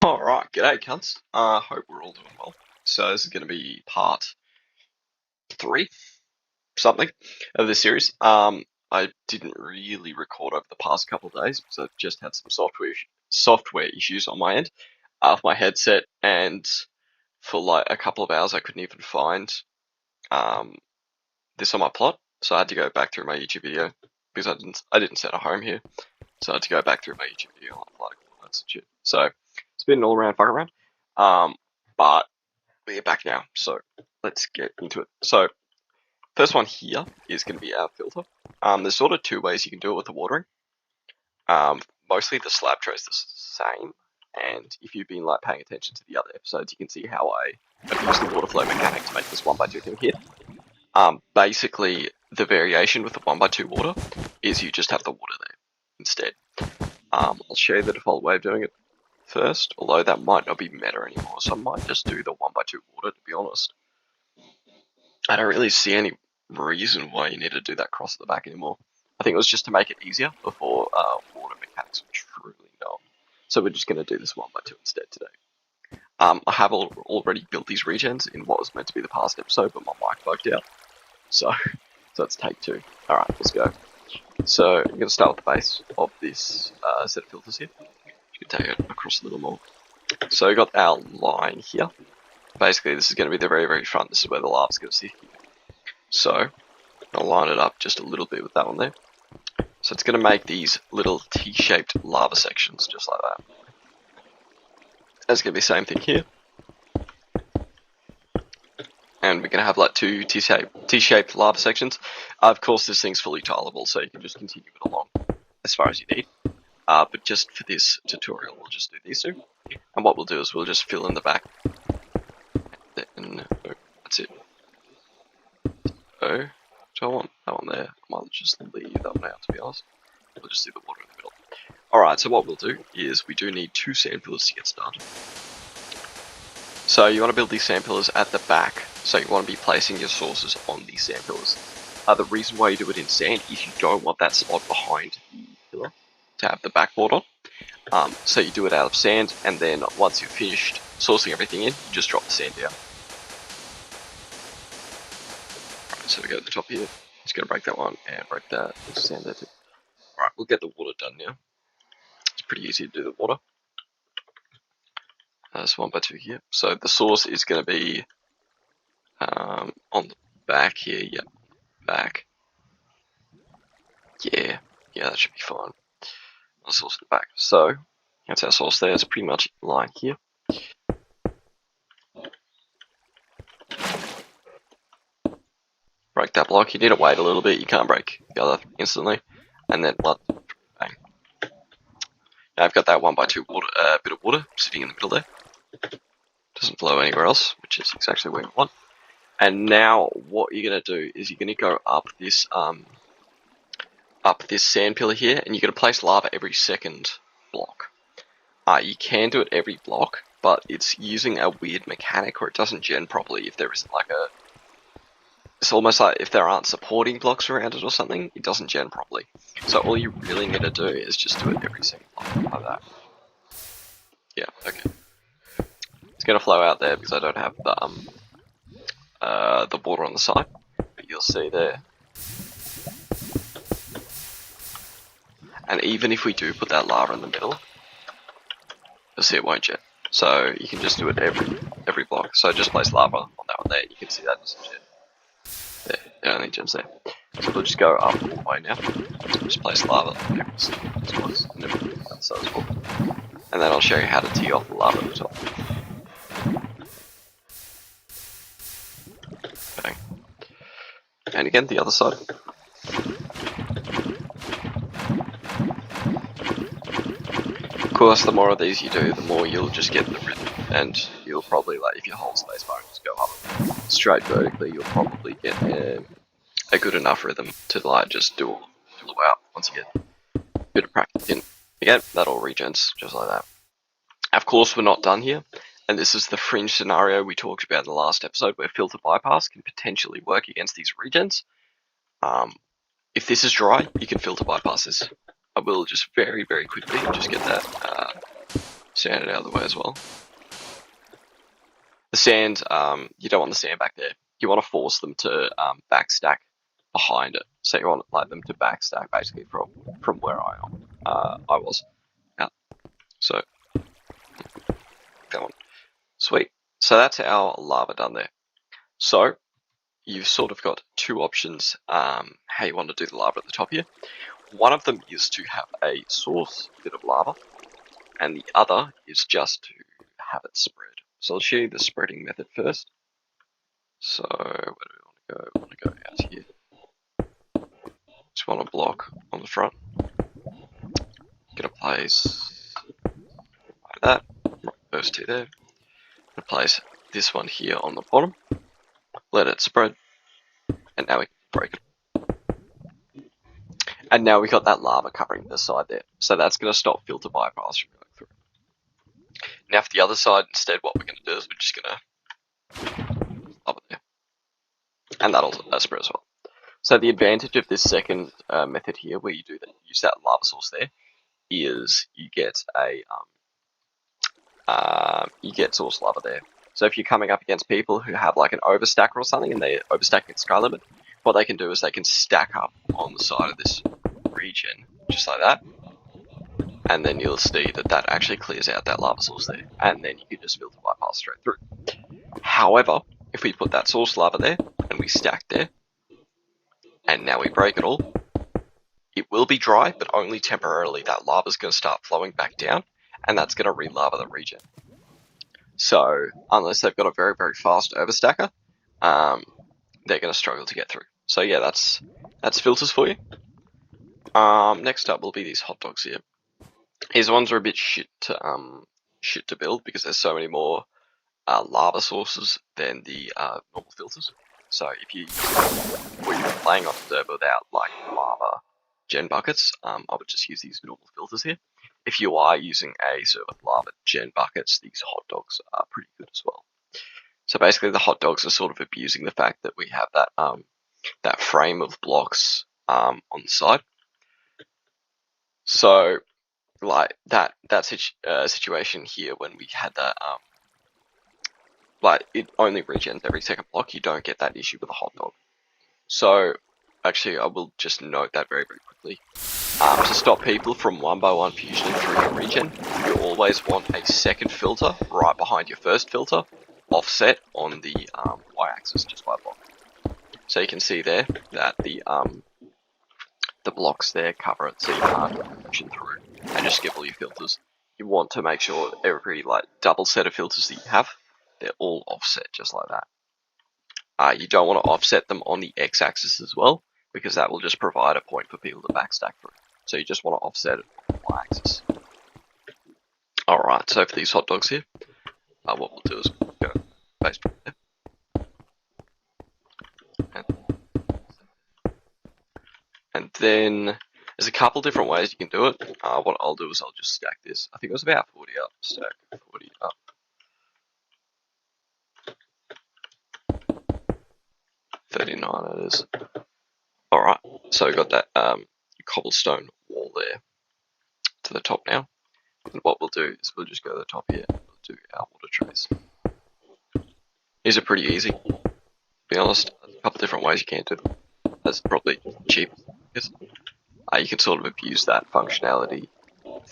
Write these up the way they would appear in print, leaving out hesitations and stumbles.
Alright, g'day cunts. Hope we're all doing well. So this is going to be part 3, something, of this series. I didn't really record over the past couple of days because I've just had some software issues on my end, of my headset, and for like a couple of hours I couldn't even find this on my plot, so I had to go back through my YouTube video because I didn't set a home here, so I had to go back through my YouTube video and like all that shit. So it's been an all around fuck around. But we're back now, so let's get into it. So first one here is going to be our filter. There's sort of two ways you can do it with the watering. Mostly the slab tray is the same, and if you've been like paying attention to the other episodes, you can see how I have used the water flow mechanic to make this 1x2 thing here. Basically, the variation with the 1x2 water is you just have the water there instead. I'll show you the default way of doing it first, although that might not be meta anymore, so I might just do the 1x2 water, to be honest. I don't really see any reason why you need to do that cross at the back anymore. I think it was just to make it easier before water mechanics were truly known. So we're just going to do this 1x2 instead today. I have already built these regens in what was meant to be the past episode, but my mic bugged out. So let's take 2. Alright, let's go. So I'm going to start with the base of this set of filters here. You can take it across a little more. So we've got our line here. Basically, this is going to be the very, very front. This is where the lava's going to sit here. So I'll line it up just a little bit with that one there. So it's going to make these little T-shaped lava sections, just like that. There's going to be the same thing here. And we're going to have like 2 T-shaped lava sections. Of course, this thing's fully tileable, so you can just continue it along as far as you need. But just for this tutorial, we'll just do these 2. And what we'll do is we'll just fill in the back. Then, that's it. So, do I want that one there? I might just leave that one out, to be honest. We'll just do the water in the middle. Alright, so what we'll do is we do need 2 sand pillars to get started. So you want to build these sand pillars at the back, so you want to be placing your sources on these sand pillars. The reason why you do it in sand is you don't want that spot behind the pillar to have the backboard on. So you do it out of sand, and then once you've finished sourcing everything in, you just drop the sand down. Right, so we go to the top here, just going to break that one, and break that, sand there too. Alright, we'll get the water done now. It's pretty easy to do the water. That's 1x2 here. So the source is going to be on the back here. Yep, back. Yeah, that should be fine. The source at the back. So that's our source there. It's pretty much in line here. Break that block. You need to wait a little bit. You can't break the other instantly. And then bang. Now I've got that 1x2 water, bit of water sitting in the middle there. Doesn't flow anywhere else, which is exactly where you want. And now what you're going to do is you're going to go up this sand pillar here, and you're going to place lava every second block. You can do it every block, but it's using a weird mechanic where it doesn't gen properly if there isn't like a... It's almost like if there aren't supporting blocks around it or something, it doesn't gen properly. So all you really need to do is just do it every second block, like that. Yeah, okay. It's going to flow out there because I don't have the water on the side, but you'll see there. And even if we do put that lava in the middle, you'll see it won't jet. So you can just do it every block. So just place lava on that one there. You can see that doesn't jet. There, it only jets there. So we'll just go up all the way now. Just place lava every spots and everything else as well. And then I'll show you how to tee off the lava at the top. Bang. And again, the other side. Of course, the more of these you do, the more you'll just get the rhythm, and you'll probably, like, if you hold spacebar and just go up straight vertically, you'll probably get a good enough rhythm to, like, just do it out once you get a bit of practice in. Again, that all regens, just like that. Of course, we're not done here, and this is the fringe scenario we talked about in the last episode where filter bypass can potentially work against these regens. If this is dry, you can filter bypass this. I will just very, very quickly just get that sand it out of the way as well. The sand, you don't want the sand back there. You want to force them to backstack behind it. So you want like them to backstack basically from where I was. Yeah. So go on. Sweet. So that's our lava done there. So you've sort of got two options how you want to do the lava at the top here. One of them is to have a source bit of lava, and the other is just to have it spread. So I'll show you the spreading method first. So where do we want to go? We want to go out here. Just want a block on the front. Get a place like that. Right, first two there. Gonna place this one here on the bottom. Let it spread, and now we can break it. And now we got that lava covering the side there. So that's going to stop filter bypass from going through. Now for the other side, instead what we're going to do is we're just going to love it there. And that'll spread as well. So the advantage of this second method here, where you use that lava source there, is you get source lava there. So if you're coming up against people who have like an overstacker or something and they're overstacking at sky limit, what they can do is they can stack up on the side of this region, just like that. And then you'll see that actually clears out that lava source there. And then you can just filter bypass straight through. However, if we put that source lava there and we stack there, and now we break it all, it will be dry, but only temporarily. That lava is going to start flowing back down, and that's going to re-lava the region. So unless they've got a very, very fast overstacker, they're going to struggle to get through. So yeah, that's filters for you. Next up will be these hot dogs here. These ones are a bit shit to build because there's so many more lava sources than the normal filters. So if you're playing on a server without like lava gen buckets, I would just use these normal filters here. If you are using a server with lava gen buckets, these hot dogs are pretty good as well. So basically, the hot dogs are sort of abusing the fact that we have that frame of blocks on the side. So like that situation here when we had that like it only regens every second block, you don't get that issue with a hot dog. So actually I will just note that very, very quickly. To stop people from one by one fusioning through your regen, you always want a second filter right behind your first filter, offset on the y-axis just by block. So you can see there that the blocks there cover it so you can't fusion through and just skip all your filters. You want to make sure every like double set of filters that you have, they're all offset just like that. You don't want to offset them on the x-axis as well, because that will just provide a point for people to backstack through. So you just want to offset it on the y-axis. Alright, so for these hot dogs here, what we'll do is we'll go based right there. And then there's a couple different ways you can do it. What I'll do is I'll just stack this. I think it was about 40 up. Stack 40 up. $39 it is. Alright, so we've got that cobblestone wall there to the top now. And what we'll do is we'll just go to the top here and we'll do our water trays. These are pretty easy, to be honest. There's a couple different ways you can do them. That's probably cheap. You can sort of abuse that functionality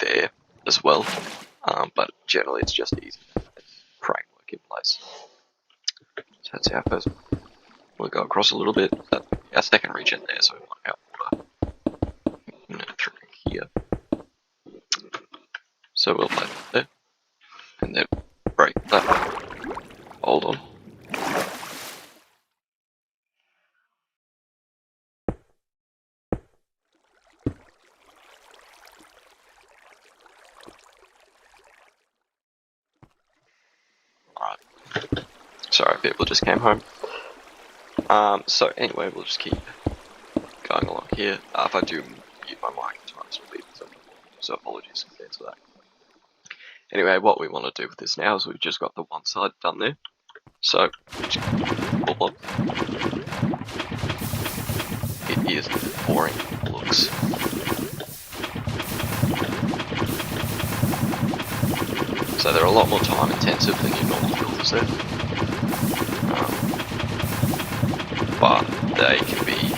there as well, but generally it's just easy framework in place. So that's our first one. We'll go across a little bit. That's our second region there, so we want our water through here. So we'll play that there, and then break that. Hold on. Alright. Sorry, people just came home. So anyway, we'll just keep going along here. If I do mute my mic, this will be so apologies in advance for that. Anyway, what we want to do with this now is we've just got the one side done there. So, pull up. It is boring looks. So they're a lot more time intensive than your normal filters there. But they can be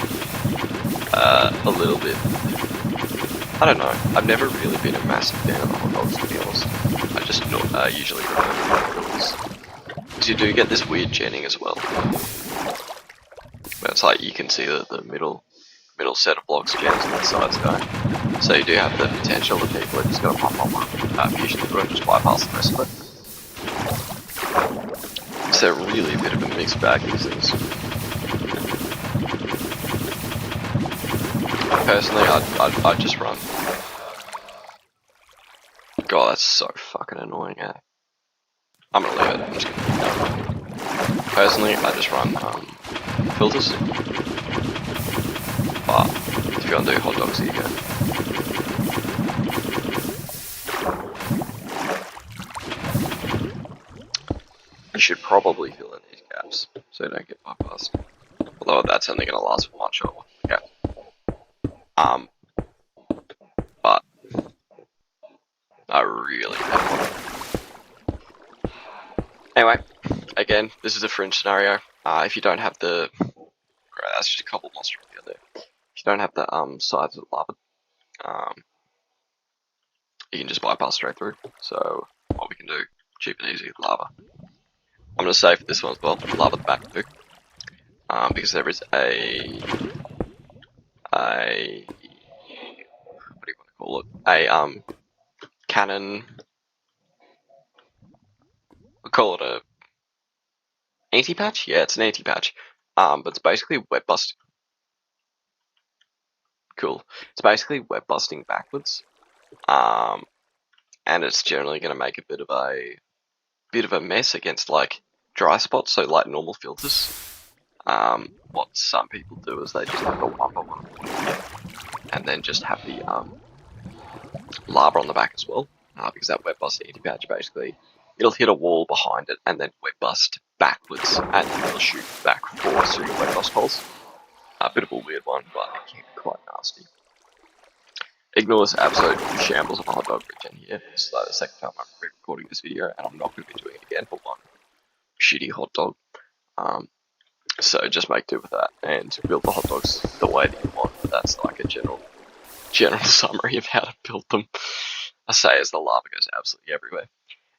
a little bit, I don't know, I've never really been a massive fan of the hot dogs, to be honest. I just usually prefer the filters. Because you do get this weird genning as well. Where it's like you can see the middle set of blocks gens and the sides going. So you do have the potential that people are just going to pop on one fusion through and just bypass the rest of it. So they're really a bit of a mixed bag, these things. Personally, I'd just run. God, that's so fucking annoying, eh? I'm gonna leave it. I'm just gonna personally, I just run filters. But if you want to do hot dogs, here you go. You should probably fill in these gaps so you don't get bypassed. Although that's only going to last for one shot. Yeah. But I really have one. Anyway, again, this is a fringe scenario. If you don't have the, that's just a couple monster out there. If you don't have the sides of the lava, you can just bypass straight through. So what we can do, cheap and easy, lava. I'm going to say for this one as well, lava the back too. Because there is a what do you want to call it? A cannon. We'll call it a anti-patch. Yeah, it's an anti-patch. But it's basically web busting. Cool. It's basically web busting backwards. And it's generally going to make a bit of a mess against like dry spots. So like normal filters. What some people do is they just have the wumper one, and then just have the lava on the back as well. Because that web bust anti-patch basically, it'll hit a wall behind it and then web bust backwards, and then it'll shoot back forwards through your web bust holes. A bit of a weird one, but it can be quite nasty. Ignore this absolute shambles of a hot dog regen here. This is like the second time I'm recording this video, and I'm not going to be doing it again for one shitty hot dog. So just make do with that and build the hot dogs the way that you want. That's like a general summary of how to build them. I say as the lava goes absolutely everywhere.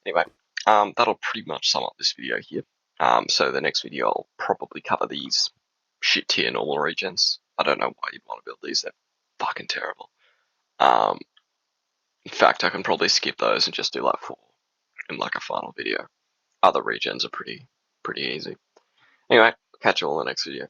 Anyway, that'll pretty much sum up this video here. So the next video I'll probably cover these shit tier normal regens. I don't know why you'd want to build these, they're fucking terrible. In fact, I can probably skip those and just do like 4 in like a final video. Other regens are pretty easy. Anyway, catch you all in the next video.